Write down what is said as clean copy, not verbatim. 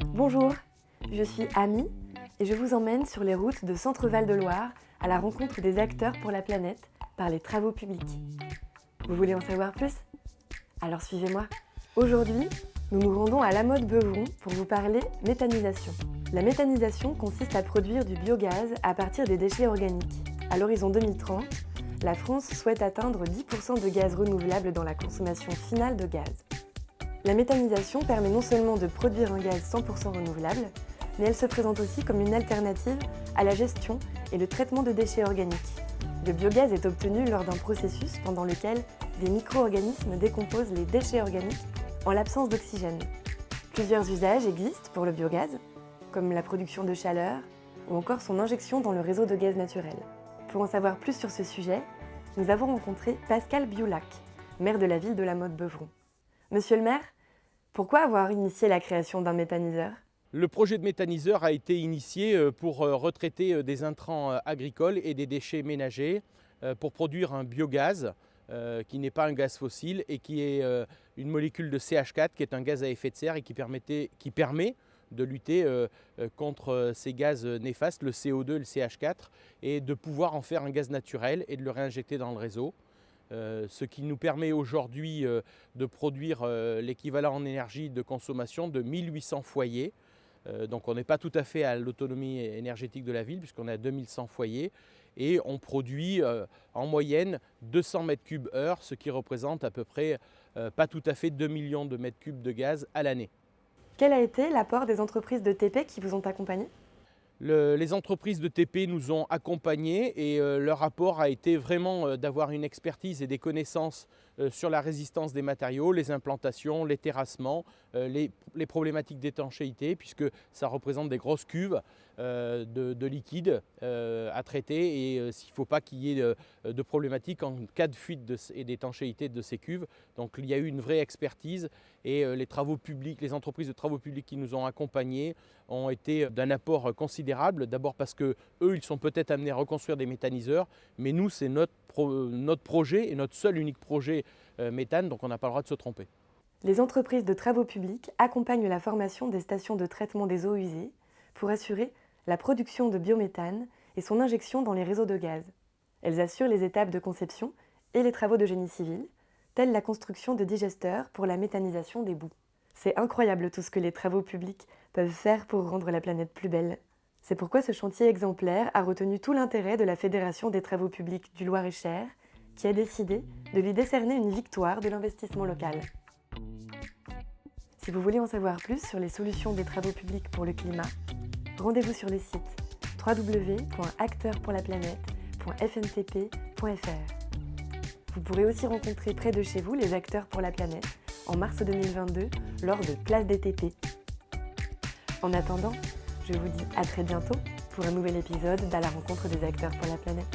Bonjour, je suis Amy et je vous emmène sur les routes de Centre-Val de Loire à la rencontre des acteurs pour la planète par les travaux publics. Vous voulez en savoir plus? Alors suivez-moi. Aujourd'hui, nous nous rendons à La Motte-Beuvron pour vous parler méthanisation. La méthanisation consiste à produire du biogaz à partir des déchets organiques. À l'horizon 2030, la France souhaite atteindre 10% de gaz renouvelable dans la consommation finale de gaz. La méthanisation permet non seulement de produire un gaz 100% renouvelable, mais elle se présente aussi comme une alternative à la gestion et le traitement de déchets organiques. Le biogaz est obtenu lors d'un processus pendant lequel des micro-organismes décomposent les déchets organiques en l'absence d'oxygène. Plusieurs usages existent pour le biogaz, comme la production de chaleur ou encore son injection dans le réseau de gaz naturel. Pour en savoir plus sur ce sujet, nous avons rencontré Pascal Bioulac, maire de la ville de La Motte-Beuvron. Monsieur le maire, pourquoi avoir initié la création d'un méthaniseur ? Le projet de méthaniseur a été initié pour retraiter des intrants agricoles et des déchets ménagers pour produire un biogaz qui n'est pas un gaz fossile et qui est une molécule de CH4 qui est un gaz à effet de serre et qui permet de lutter contre ces gaz néfastes, le CO2 et le CH4, et de pouvoir en faire un gaz naturel et de le réinjecter dans le réseau. Ce qui nous permet aujourd'hui de produire l'équivalent en énergie de consommation de 1800 foyers. Donc on n'est pas tout à fait à l'autonomie énergétique de la ville puisqu'on est à 2100 foyers et on produit en moyenne 200 m3/heure, ce qui représente à peu près pas tout à fait 2 millions de mètres cubes de gaz à l'année. Quel a été l'apport des entreprises de TP qui vous ont accompagné ? Les entreprises de TP nous ont accompagnés et leur apport a été vraiment d'avoir une expertise et des connaissances sur la résistance des matériaux, les implantations, les terrassements, les problématiques d'étanchéité, puisque ça représente des grosses cuves de liquide à traiter et s'il ne faut pas qu'il y ait de problématiques en cas de fuite et d'étanchéité de ces cuves. Donc il y a eu une vraie expertise et les entreprises de travaux publics qui nous ont accompagnés ont été d'un apport considérable. D'abord parce que eux, ils sont peut-être amenés à reconstruire des méthaniseurs, mais nous, c'est notre projet et notre seul unique projet méthane, donc on n'a pas le droit de se tromper. Les entreprises de travaux publics accompagnent la formation des stations de traitement des eaux usées pour assurer la production de biométhane et son injection dans les réseaux de gaz. Elles assurent les étapes de conception et les travaux de génie civil, tels la construction de digesteurs pour la méthanisation des boues. C'est incroyable tout ce que les travaux publics peuvent faire pour rendre la planète plus belle. C'est pourquoi ce chantier exemplaire a retenu tout l'intérêt de la Fédération des travaux publics du Loir-et-Cher, qui a décidé de lui décerner une victoire de l'investissement local. Si vous voulez en savoir plus sur les solutions des travaux publics pour le climat, rendez-vous sur le site www.acteurpourlaplanète.fntp.fr. Vous pourrez aussi rencontrer près de chez vous les acteurs pour la planète en mars 2022 lors de Place des TP. En attendant, je vous dis à très bientôt pour un nouvel épisode d'À la rencontre des acteurs pour la planète.